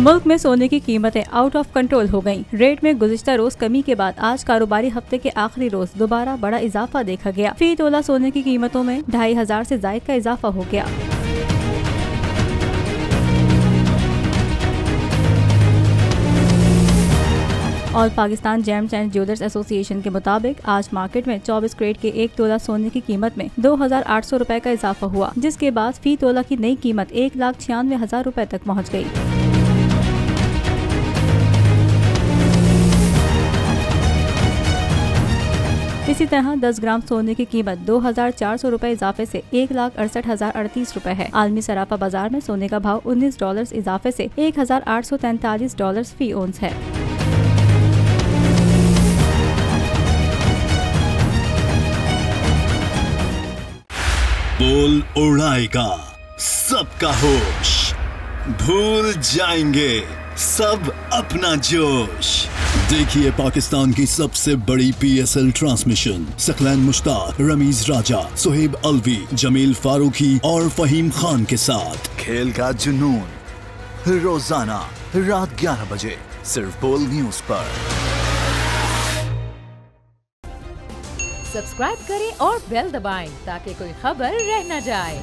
मुल्क में सोने की कीमतें आउट ऑफ कंट्रोल हो गयी। रेट में गुज़िश्ता रोज कमी के बाद आज कारोबारी हफ्ते के आखिरी रोज दोबारा बड़ा इजाफा देखा गया। फी तोला सोने की कीमतों में 2500 से जायद का इजाफा हो गया। और Pakistan James and jewellers association के मुताबिक आज मार्केट में 24 कैरेट के 1 तोला सोने की कीमत में 2800 रुपए का इजाफा हुआ, जिसके बाद फी तोला की नई कीमत 1,96,000 रुपए तक पहुँच गयी। इसी तरह 10 ग्राम सोने की कीमत 2400 रुपए इजाफे से 1,68,038 रुपए है। आलमी सराफा बाजार में सोने का भाव $19 इजाफे से $1,843 फी ओंस है। बोल उड़ाएगा सबका होश, भूल जाएंगे सब अपना जोश। देखिए पाकिस्तान की सबसे बड़ी PSL ट्रांसमिशन सकलैन मुश्ताक, रमीज राजा, सुहेब अलवी, जमील फारूकी और फहीम खान के साथ खेल का जुनून रोजाना रात 11 बजे सिर्फ बोल न्यूज पर। सब्सक्राइब करें और बेल दबाएं ताकि कोई खबर रह न जाए।